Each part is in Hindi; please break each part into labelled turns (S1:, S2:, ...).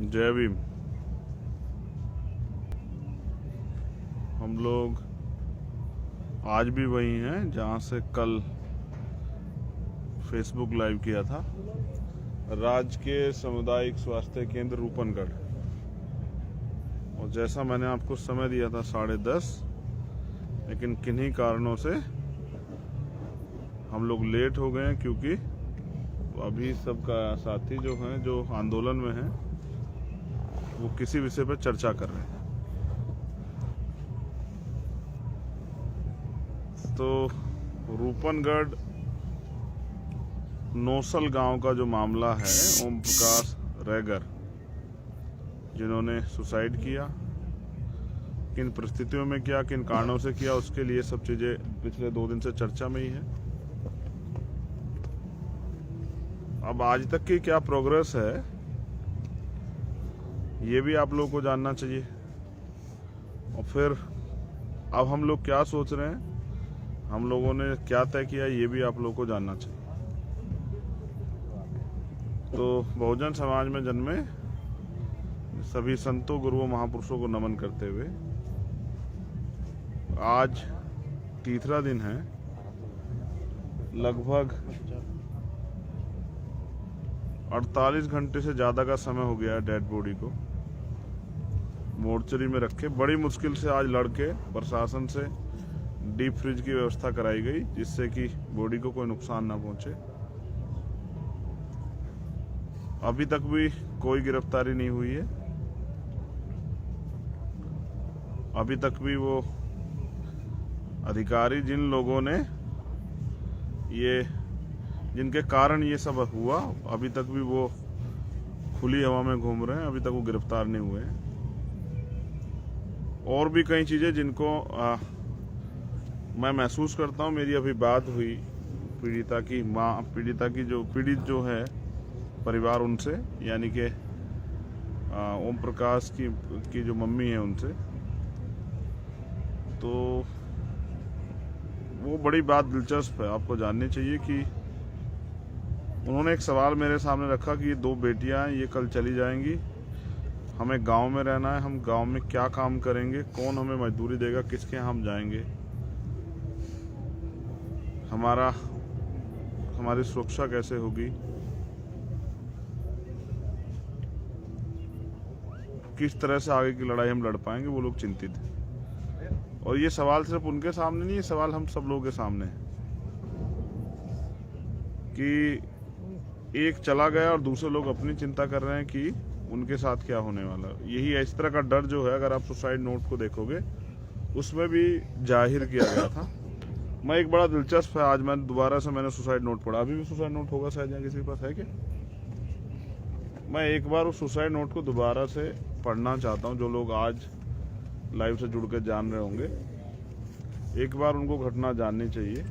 S1: जय भीम। हम लोग आज भी वही हैं जहां से कल फेसबुक लाइव किया था। राजकीय सामुदायिक स्वास्थ्य केंद्र रूपनगढ़। और जैसा मैंने आपको समय दिया था 10:30, लेकिन किन्हीं कारणों से हम लोग लेट हो गए हैं, क्योंकि अभी सबका साथी जो हैं, जो आंदोलन में हैं, वो किसी विषय पर चर्चा कर रहे हैं। तो रूपनगढ़ नौसल गांव का जो मामला है, ओम प्रकाश रैगर जिन्होंने सुसाइड किया, किन परिस्थितियों में किया, किन कारणों से किया, उसके लिए सब चीजें पिछले 2 दिन से चर्चा में ही है। अब आज तक की क्या प्रोग्रेस है, ये भी आप लोगों को जानना चाहिए। और फिर अब हम लोग क्या सोच रहे हैं, हम लोगों ने क्या तय किया, ये भी आप लोगों को जानना चाहिए। तो बहुजन समाज में जन्मे सभी संतों, गुरुओं, महापुरुषों को नमन करते हुए आज तीसरा दिन है। लगभग 48 घंटे से ज्यादा का समय हो गया है डेड बॉडी को मोर्चरी में रखे। बड़ी मुश्किल से आज लड़के प्रशासन से डीप फ्रिज की व्यवस्था कराई गई, जिससे कि बॉडी को कोई नुकसान ना पहुंचे। अभी तक भी कोई गिरफ्तारी नहीं हुई है। अभी तक भी वो अधिकारी, जिन लोगों ने जिनके कारण ये सब हुआ, अभी तक भी वो खुली हवा में घूम रहे हैं, अभी तक वो गिरफ्तार नहीं हुए हैं। और भी कई चीजें जिनको मैं महसूस करता हूँ। मेरी अभी बात हुई पीड़िता की माँ, पीड़ित जो है परिवार, उनसे, यानी कि ओम प्रकाश की जो मम्मी है, उनसे। तो वो बड़ी बात दिलचस्प है, आपको जाननी चाहिए कि उन्होंने एक सवाल मेरे सामने रखा कि ये 2 बेटियां हैं, ये कल चली जाएंगी, हमें गांव में रहना है, हम गांव में क्या काम करेंगे, कौन हमें मजदूरी देगा, किसके यहाँ हम जाएंगे, हमारी सुरक्षा कैसे होगी, किस तरह से आगे की लड़ाई हम लड़ पाएंगे, वो लोग चिंतित हैं। और ये सवाल सिर्फ उनके सामने नहीं है, सवाल हम सब लोगों के सामने है कि एक चला गया और दूसरे लोग अपनी चिंता कर रहे हैं कि उनके साथ क्या होने वाला। यही इस तरह का डर जो है, अगर आप सुसाइड नोट को देखोगे, उसमें भी जाहिर किया गया था। मैं एक बड़ा दिलचस्प है, आज मैंने दोबारा से सुसाइड नोट पढ़ा। अभी भी सुसाइड नोट होगा शायद, यहाँ किसी के पास है क्या? मैं एक बार उस सुसाइड नोट को दोबारा से पढ़ना चाहता हूँ। जो लोग आज लाइव से जुड़ के जान रहे होंगे, एक बार उनको घटना जाननी चाहिए।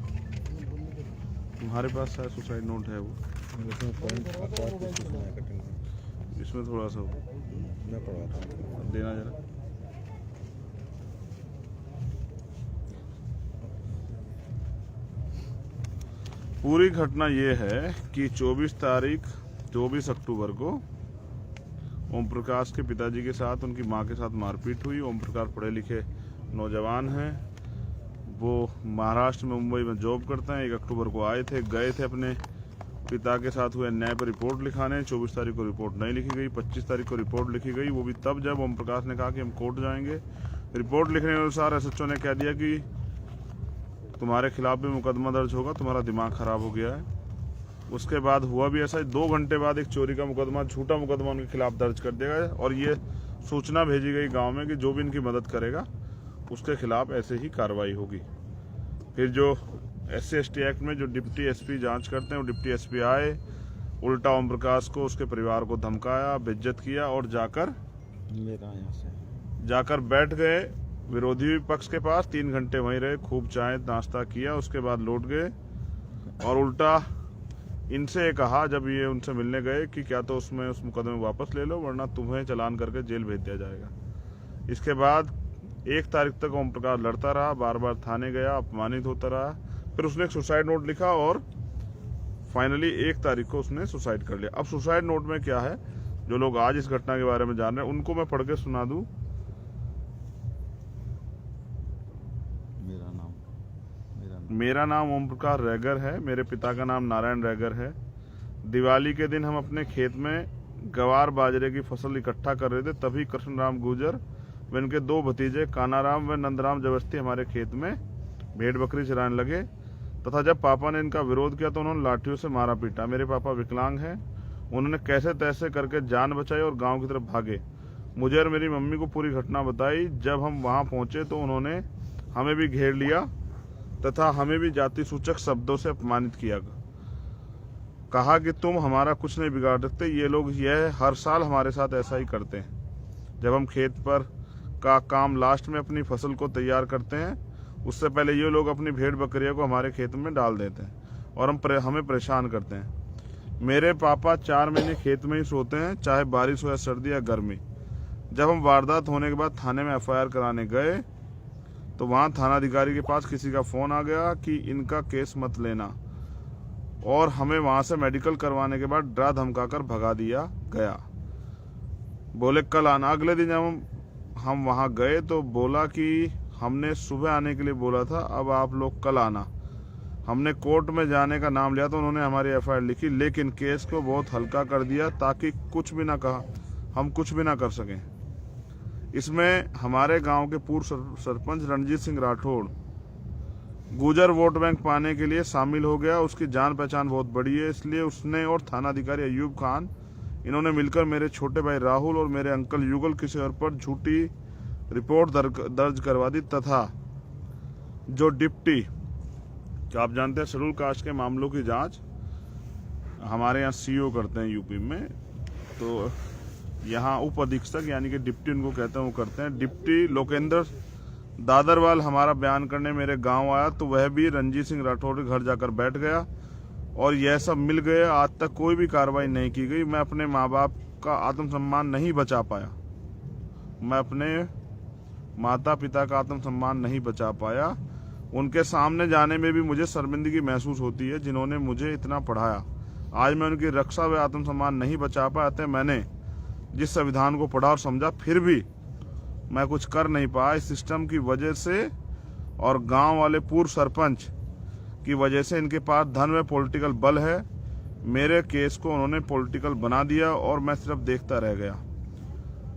S1: तुम्हारे पास शायद सुसाइड नोट है, वो इसमें थोड़ा सा
S2: मैं पढ़वाता हूँ,
S1: देना जरा। पूरी घटना ये है कि 24 अक्टूबर को ओम प्रकाश के पिताजी के साथ, उनकी मां के साथ मारपीट हुई। ओम प्रकाश पढ़े लिखे नौजवान हैं, वो महाराष्ट्र में, मुंबई में जॉब करते हैं। 1 अक्टूबर को गए थे अपने पिता के साथ हुए अन्याय पर रिपोर्ट लिखाने। 24 तारीख को रिपोर्ट नहीं लिखी गई, 25 तारीख को रिपोर्ट लिखी गई। वो भी तब जब ओम प्रकाश ने कहा कि हम कोर्ट जाएंगे। रिपोर्ट लिखने के अनुसार SHO ने कह दिया कि तुम्हारे खिलाफ भी मुकदमा दर्ज होगा, तुम्हारा दिमाग खराब हो गया है। उसके बाद हुआ भी ऐसा, 2 घंटे बाद एक चोरी का मुकदमा, झूठा मुकदमा उनके खिलाफ दर्ज कर दिया गया, और ये सूचना भेजी गई गांव में कि जो भी इनकी मदद करेगा उसके खिलाफ ऐसे ही कार्रवाई होगी। फिर जो SC/ST एक्ट में जो डिप्टी SP जांच करते हैं, वो डिप्टी SP आए, उल्टा ओम प्रकाश को, उसके परिवार को धमकाया, बेइज्जत किया, और जाकर बैठ गए विरोधी पक्ष के पास। 3 घंटे वहीं रहे, खूब चाय नाश्ता किया, उसके बाद लौट गए। और उल्टा इनसे कहा, जब ये उनसे मिलने गए, कि क्या तो उस मुकदमे वापस ले लो, वरना तुम्हें चालान करके जेल भेज दिया जाएगा। इसके बाद 1 तारीख तक ओम प्रकाश लड़ता रहा, बार बार थाने गया, अपमानित होता रहा। फिर उसने एक सुसाइड नोट लिखा और फाइनली 1 तारीख को उसने सुसाइड कर लिया। अब सुसाइड नोट में क्या है, जो लोग आज इस घटना के बारे में जान रहे हैं उनको मैं पढ़ के सुना दूं। मेरा नाम ओम प्रकाश रैगर है। मेरे पिता का नाम नारायण रैगर है। दिवाली के दिन हम अपने खेत में गवार बाजरे की फसल इकट्ठा कर रहे थे, तभी कृष्णराम गुर्जर व इनके दो भतीजे कानाराम व नंदराम जबरदस्ती हमारे खेत में भेड़ बकरी चराने लगे तथा जब पापा ने इनका विरोध किया तो उन्होंने लाठियों से मारा पीटा। मेरे पापा विकलांग हैं। उन्होंने कैसे तैसे करके जान बचाई और गांव की तरफ भागे। मुझे और मेरी मम्मी को पूरी घटना बताई। जब हम वहां पहुंचे तो उन्होंने हमें भी घेर लिया तथा हमें भी जाति सूचक शब्दों से अपमानित किया। कहा कि तुम हमारा कुछ नहीं बिगाड़ सकते। ये लोग यह हर साल हमारे साथ ऐसा ही करते हैं। जब हम खेत पर का काम लास्ट में अपनी फसल को तैयार करते हैं, उससे पहले ये लोग अपनी भेड़ बकरियों को हमारे खेत में डाल देते हैं और हमें परेशान करते हैं। मेरे पापा 4 महीने खेत में ही सोते हैं, चाहे बारिश हो या सर्दी या गर्मी। जब हम वारदात होने के बाद थाने में FIR कराने गए तो वहां थानाधिकारी के पास किसी का फोन आ गया कि इनका केस मत लेना, और हमें वहां से मेडिकल करवाने के बाद डरा धमकाकर भगा दिया गया। बोले कल आना। अगले दिन जब हम वहां गए तो बोला कि हमने सुबह आने के लिए बोला था, अब आप लोग कल आना। हमने कोर्ट में जाने का नाम लिया तो उन्होंने हमारी FIR लिखी, लेकिन केस को बहुत हल्का कर दिया ताकि हम कुछ भी ना कर सकें। इसमें हमारे गांव के पूर्व सरपंच रणजीत सिंह राठौड़ गुर्जर वोट बैंक पाने के लिए शामिल हो गया। उसकी जान पहचान बहुत बड़ी है, इसलिए उसने और थानाधिकारी अयूब खान इन्होंने मिलकर मेरे छोटे भाई राहुल और मेरे अंकल युगल किशोर पर झूठी रिपोर्ट दर्ज करवा दी तथा जो डिप्टी, आप जानते हैं शेड्यूल कास्ट के मामलों की जांच हमारे यहाँ CO करते हैं यूपी में, तो यहाँ उप अधीक्षक यानी कि डिप्टी उनको कहते हैं, वो करते हैं। डिप्टी लोकेंद्र दादरवाल हमारा बयान करने मेरे गांव आया तो वह भी रणजीत सिंह राठौड़ के घर जाकर बैठ गया और यह सब मिल गए। आज तक कोई भी कार्रवाई नहीं की गई। मैं अपने माँ बाप का आत्मसम्मान नहीं बचा पाया। मैं अपने माता पिता का आत्मसम्मान नहीं बचा पाया। उनके सामने जाने में भी मुझे शर्मिंदगी महसूस होती है, जिन्होंने मुझे इतना पढ़ाया। आज मैं उनकी रक्षा व आत्मसम्मान नहीं बचा पाया। मैंने जिस संविधान को पढ़ा और समझा, फिर भी मैं कुछ कर नहीं पाया। इस सिस्टम की वजह से और गांव वाले पूर्व सरपंच की वजह से इनके पास धन व पॉलिटिकल बल है। मेरे केस को उन्होंने पॉलिटिकल बना दिया और मैं सिर्फ देखता रह गया।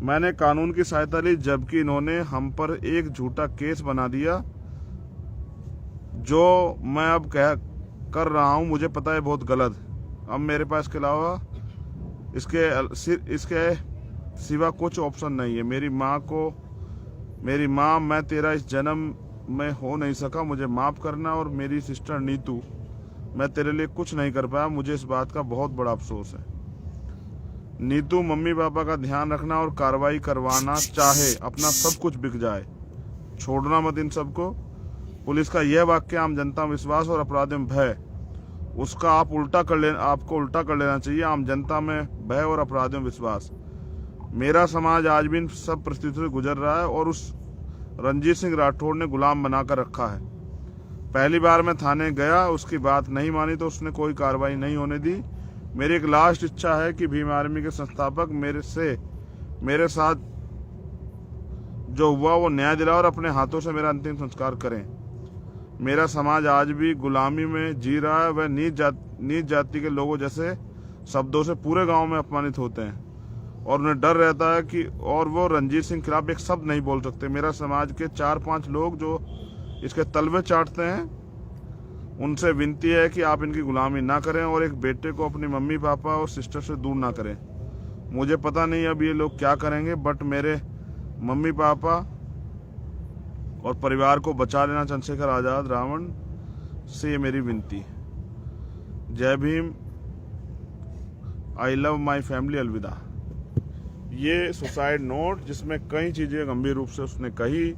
S1: मैंने कानून की सहायता ली, जबकि इन्होंने हम पर एक झूठा केस बना दिया। जो मैं अब कर रहा हूं मुझे पता है बहुत गलत। अब मेरे पास इसके अलावा इसके सिवा कुछ ऑप्शन नहीं है। मेरी माँ, मैं तेरा इस जन्म में हो नहीं सका, मुझे माफ करना। और मेरी सिस्टर नीतू, मैं तेरे लिए कुछ नहीं कर पाया, मुझे इस बात का बहुत बड़ा अफसोस है। नीतू, मम्मी पापा का ध्यान रखना और कार्रवाई करवाना, चाहे अपना सब कुछ बिक जाए, छोड़ना मत इन सबको। पुलिस का यह वाक्य आम जनता में विश्वास और अपराधियों में भय, उसका आपको उल्टा कर लेना चाहिए। आम जनता में भय और अपराधियों में विश्वास। मेरा समाज आज भी इन सब परिस्थितियों से गुजर रहा है और उस रणजीत सिंह राठौड़ ने गुलाम बनाकर रखा है। पहली बार मैं थाने गया, उसकी बात नहीं मानी तो उसने कोई कार्रवाई नहीं होने दी। मेरी एक लास्ट इच्छा है कि भीम आर्मी के संस्थापक मेरे साथ जो हुआ वो न्याय दिलाए और अपने हाथों से मेरा अंतिम संस्कार करें। मेरा समाज आज भी गुलामी में जी रहा है। वह नीच जाति के लोगों जैसे शब्दों से पूरे गांव में अपमानित होते हैं और उन्हें डर रहता है कि और वो रणजीत सिंह खिलाफ एक शब्द नहीं बोल सकते। मेरा समाज के 4-5 लोग जो इसके तलवे चाटते हैं, उनसे विनती है कि आप इनकी गुलामी ना करें और एक बेटे को अपनी मम्मी पापा और सिस्टर से दूर ना करें। मुझे पता नहीं अब ये लोग क्या करेंगे, बट मेरे मम्मी पापा और परिवार को बचा लेना। चंद्रशेखर आजाद रावण से ये मेरी विनती है। जय Bhim. I love my family. अलविदा। ये सुसाइड नोट, जिसमें कई चीजें गंभीर रूप से उसने कही,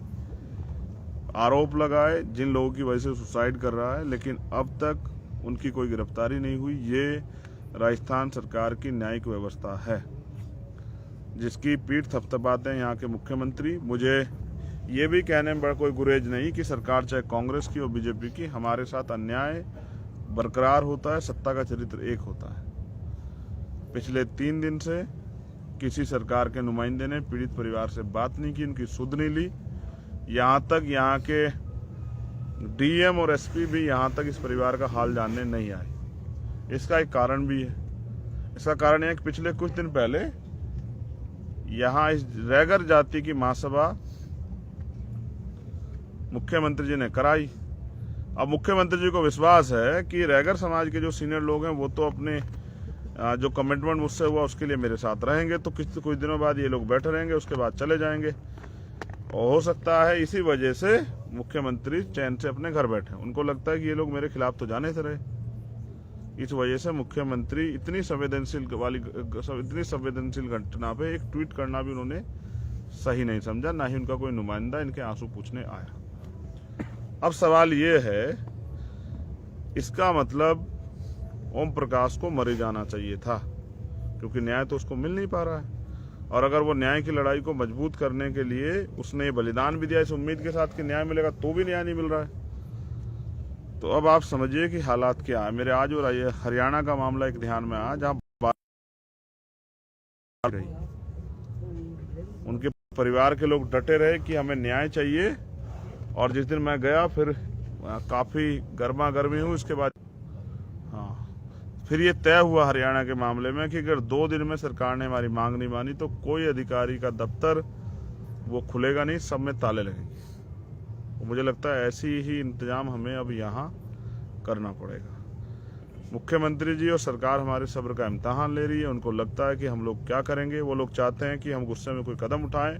S1: आरोप लगाए जिन लोगों की वजह से सुसाइड कर रहा है, लेकिन अब तक उनकी कोई गिरफ्तारी नहीं हुई। ये राजस्थान सरकार की न्यायिक व्यवस्था है जिसकी पीठ थपथपाते हैं यहाँ के मुख्यमंत्री। मुझे ये भी कहने में बड़ा कोई गुरेज नहीं कि सरकार चाहे कांग्रेस की और बीजेपी की, हमारे साथ अन्याय बरकरार होता है, सत्ता का चरित्र एक होता है। पिछले 3 दिन से किसी सरकार के नुमाइंदे ने पीड़ित परिवार से बात नहीं की, उनकी सुध नहीं ली। यहाँ तक यहाँ के डीएम और एसपी भी यहाँ तक इस परिवार का हाल जानने नहीं आए। इसका एक कारण भी है। इसका कारण यह है कि पिछले कुछ दिन पहले यहाँ इस रैगर जाति की महासभा मुख्यमंत्री जी ने कराई। अब मुख्यमंत्री जी को विश्वास है कि रैगर समाज के जो सीनियर लोग हैं वो तो अपने जो कमिटमेंट मुझसे हुआ उसके लिए मेरे साथ रहेंगे, तो कुछ दिनों बाद ये लोग बैठे रहेंगे, उसके बाद चले जाएंगे। और हो सकता है इसी वजह से मुख्यमंत्री चैन से अपने घर बैठे। उनको लगता है कि ये लोग मेरे खिलाफ तो जाने से रहे। इस वजह से मुख्यमंत्री इतनी संवेदनशील घटना पे एक ट्वीट करना भी उन्होंने सही नहीं समझा, ना ही उनका कोई नुमाइंदा इनके आंसू पूछने आया। अब सवाल ये है, इसका मतलब ओम प्रकाश को मरे जाना चाहिए था, क्योंकि न्याय तो उसको मिल नहीं पा रहा है। और अगर वो न्याय की लड़ाई को मजबूत करने के लिए उसने बलिदान भी दिया इस उम्मीद के साथ कि न्याय मिलेगा, तो भी न्याय नहीं मिल रहा है। तो अब आप समझिए कि हालात क्या है। मेरे आज और हरियाणा का मामला एक ध्यान में आया, जहां उनके परिवार के लोग डटे रहे कि हमें न्याय चाहिए। और जिस दिन मैं गया फिर काफी गर्मा गर्मी हुई। उसके बाद फिर ये तय हुआ हरियाणा के मामले में कि अगर 2 दिन में सरकार ने हमारी मांग नहीं मानी तो कोई अधिकारी का दफ्तर वो खुलेगा नहीं, सब में ताले लगेंगे। मुझे लगता है ऐसी ही इंतजाम हमें अब यहाँ करना पड़ेगा। मुख्यमंत्री जी और सरकार हमारे सब्र का इम्तिहान ले रही है। उनको लगता है कि हम लोग क्या करेंगे। वो लोग चाहते हैं कि हम गुस्से में कोई कदम उठाएं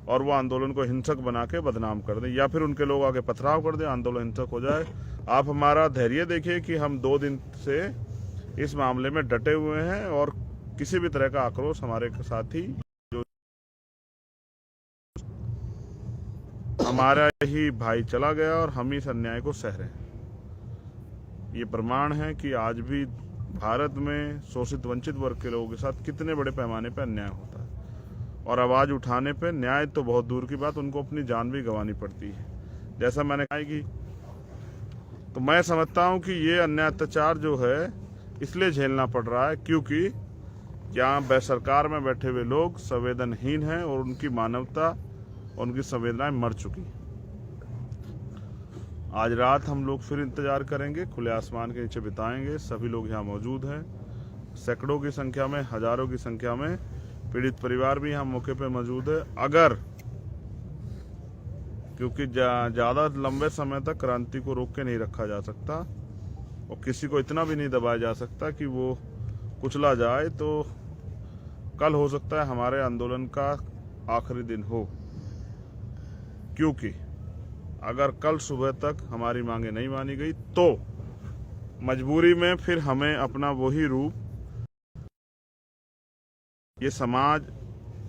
S1: और वो आंदोलन को हिंसक बना के बदनाम कर दें, या फिर उनके लोग आगे पथराव कर दें, आंदोलन हिंसक हो जाए। आप हमारा धैर्य देखिए कि हम 2 दिन से इस मामले में डटे हुए हैं और किसी भी तरह का आक्रोश हमारे साथ ही जो हमारा ही भाई चला गया और हम ही इस अन्याय को सह रहे हैं। ये प्रमाण है कि आज भी भारत में शोषित वंचित वर्ग के लोगों के साथ कितने बड़े पैमाने पर अन्याय होता है। और आवाज उठाने पे न्याय तो बहुत दूर की बात, उनको अपनी जान भी गंवानी पड़ती है। जैसा मैंने कहा कि तो मैं समझता हूं कि ये अन्याय अत्याचार जो है इसलिए झेलना पड़ रहा है क्योंकि यहाँ सरकार में बैठे हुए लोग संवेदनहीन हैं और उनकी मानवता, उनकी संवेदनाएं मर चुकी। आज रात हम लोग फिर इंतजार करेंगे, खुले आसमान के नीचे बिताएंगे। सभी लोग यहाँ मौजूद हैं, सैकड़ों की संख्या में, हजारों की संख्या में। पीड़ित परिवार भी यहाँ मौके पे मौजूद है। अगर क्योंकि ज्यादा लंबे समय तक क्रांति को रोक के नहीं रखा जा सकता और किसी को इतना भी नहीं दबाया जा सकता कि वो कुचला जाए, तो कल हो सकता है हमारे आंदोलन का आखिरी दिन हो। क्योंकि अगर कल सुबह तक हमारी मांगे नहीं मानी गई तो मजबूरी में फिर हमें अपना वही रूप, ये समाज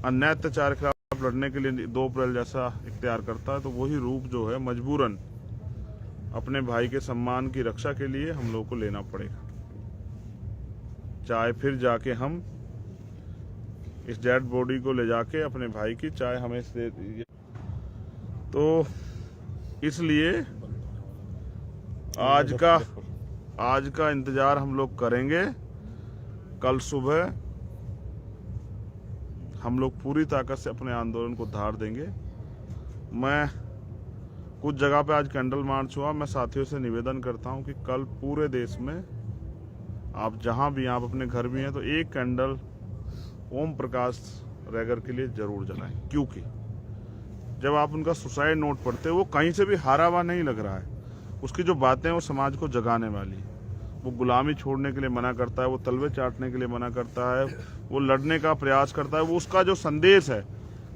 S1: अन्याय अत्याचार के खिलाफ लड़ने के लिए 2 अप्रैल जैसा इख्तियार करता है, तो वही रूप जो है मजबूरन अपने भाई के सम्मान की रक्षा के लिए हम लोगों को लेना पड़ेगा। चाहे फिर जाके हम इस डेड बॉडी को ले जाके अपने भाई की, चाहे हमें तो इसलिए आज का इंतजार हम लोग करेंगे। कल सुबह हम लोग पूरी ताकत से अपने आंदोलन को धार देंगे। मैं कुछ जगह पे आज कैंडल मार्च हुआ। मैं साथियों से निवेदन करता हूं कि कल पूरे देश में आप जहां भी, आप अपने घर भी हैं, तो एक कैंडल ओम प्रकाश रैगर के लिए जरूर जलाएं। क्योंकि जब आप उनका सुसाइड नोट पढ़ते हैं, वो कहीं से भी हारा हुआ नहीं लग रहा है। उसकी जो बातें हैं वो समाज को जगाने वाली है। वो गुलामी छोड़ने के लिए मना करता है, वो तलवे चाटने के लिए मना करता है, वो लड़ने का प्रयास करता है। वो उसका जो संदेश है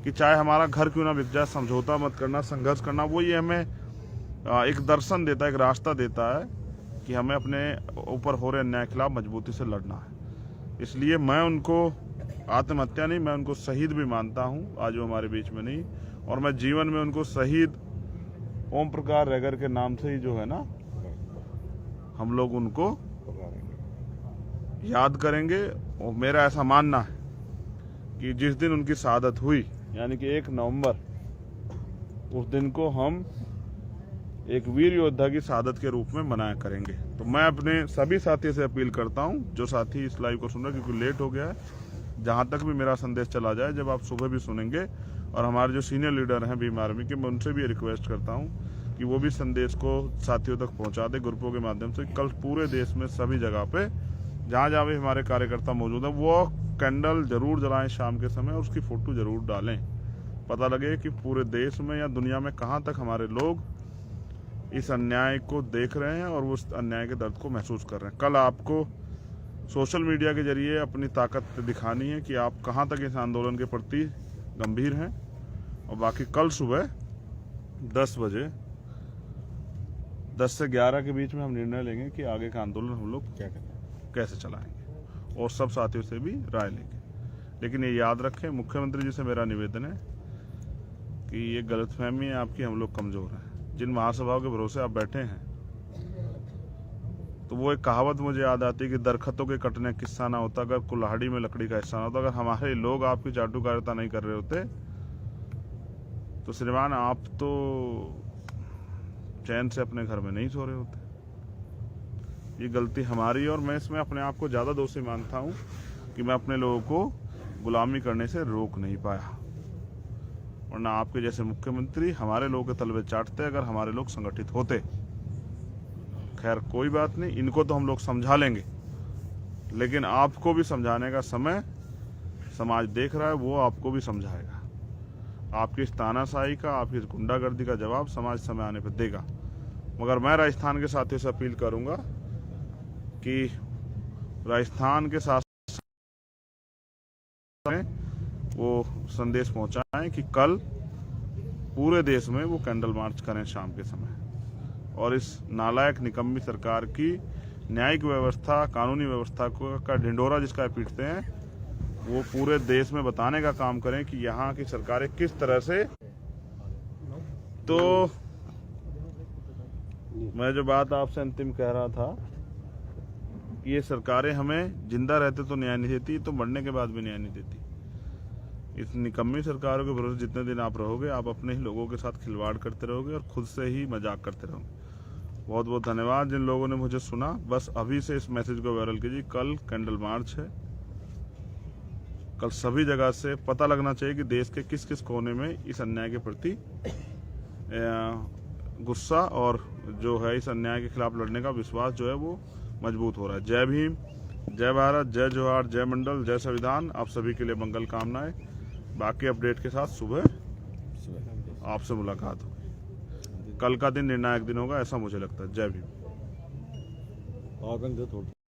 S1: कि चाहे हमारा घर क्यों ना बिक जाए, समझौता मत करना, संघर्ष करना, वो ये हमें एक दर्शन देता है, एक रास्ता देता है कि हमें अपने ऊपर हो रहे अन्याय के खिलाफ मजबूती से लड़ना है। इसलिए मैं उनको आत्महत्या नहीं, मैं उनको शहीद भी मानता हूँ। आज वो हमारे बीच में नहीं, और मैं जीवन में उनको शहीद ओम प्रकाश रैगर के नाम से ही जो है ना, हम लोग उनको याद करेंगे। और मेरा ऐसा मानना है कि जिस दिन उनकी शहादत हुई, यानी कि 1 नवंबर, उस दिन को हम एक वीर योद्धा की शहादत के रूप में मनाया करेंगे। तो मैं अपने सभी साथी से अपील करता हूं, जो साथी इस लाइव को सुन रहे हैं, क्योंकि लेट हो गया है, जहां तक भी मेरा संदेश चला जाए, जब आप सुबह भी सुनेंगे, और हमारे जो सीनियर लीडर हैं भीम आर्मी के, मैं उनसे भी रिक्वेस्ट करता हूं कि वो भी संदेश को साथियों तक पहुंचा दे ग्रुपों के माध्यम से। कल पूरे देश में सभी जगह पे जहां जहां भी हमारे कार्यकर्ता मौजूद हैं, वो कैंडल जरूर जलाएं शाम के समय, और उसकी फोटो जरूर डालें। पता लगे कि पूरे देश में या दुनिया में कहां तक हमारे लोग इस अन्याय को देख रहे हैं और उस अन्याय के दर्द को महसूस कर रहे हैं। कल आपको सोशल मीडिया के जरिए अपनी ताकत दिखानी है कि आप कहां तक इस आंदोलन के प्रति गंभीर हैं। और बाकी कल सुबह 10 बजे 10 से 11 के बीच में हम निर्णय लेंगे कि आगे का आंदोलन हम लोग
S2: क्या करना है?
S1: कैसे चलाएंगे, और सब साथियों से भी राय लेंगे। लेकिन ये याद रखें, मुख्यमंत्री जी से मेरा निवेदन है कि ये गलतफहमी है आपकी, हम लोग कमजोर हैं। जिन महासभाओं के भरोसे आप बैठे हैं, तो वो एक कहावत मुझे याद आती है कि दरख्तों के कटने किस्सा ना होता अगर कुल्हाड़ी में लकड़ी का हिस्सा ना होता। अगर हमारे लोग आपकी चाटुकारिता नहीं कर रहे होते तो श्रीमान आप तो चैन से अपने घर में नहीं सो रहे होते। ये गलती हमारी, और मैं इसमें अपने आप को ज्यादा दोषी मानता हूं कि मैं अपने लोगों को गुलामी करने से रोक नहीं पाया, वरना आपके जैसे मुख्यमंत्री हमारे लोगों के तलवे चाटते अगर हमारे लोग संगठित होते। खैर कोई बात नहीं, इनको तो हम लोग समझा लेंगे, लेकिन आपको भी समझाने का समय समाज देख रहा है, वो आपको भी समझाएगा। आपकी इस तानाशाही का, आपकी इस गुंडागर्दी का जवाब समाज समय आने पर देगा। मगर मैं राजस्थान के साथियों से अपील करूंगा कि राजस्थान के साथ वो संदेश पहुंचाएं कि कल पूरे देश में वो कैंडल मार्च करें शाम के समय, और इस नालायक निकम्मी सरकार की न्यायिक व्यवस्था, कानूनी व्यवस्था का ढिंढोरा जिसका पीटते हैं, वो पूरे देश में बताने का काम करें कि यहाँ की सरकारें किस तरह से। तो मैं जो बात आपसे अंतिम कह रहा था कि ये सरकारें हमें जिंदा रहते तो न्याय नहीं देती, तो मरने के बाद भी न्याय नहीं देती। इस निकम्मी सरकारों के भरोसे जितने दिन आप रहोगे, आप अपने ही लोगों के साथ खिलवाड़ करते रहोगे और खुद से ही मजाक करते रहोगे। बहुत बहुत धन्यवाद जिन लोगों ने मुझे सुना। बस अभी से इस मैसेज को वायरल कीजिए, कल कैंडल मार्च है। कल सभी जगह से पता लगना चाहिए कि देश के किस किस कोने में इस अन्याय के प्रति गुस्सा और जो है इस अन्याय के खिलाफ लड़ने का विश्वास जो है वो मजबूत हो रहा है। जय भीम, जय भारत, जय जोहार, जय मंडल, जय संविधान। आप सभी के लिए मंगल कामनाएं। बाकी अपडेट के साथ सुबह आपसे मुलाकात होगी। कल का दिन निर्णायक दिन होगा, ऐसा मुझे लगता है। जय भीम।
S2: और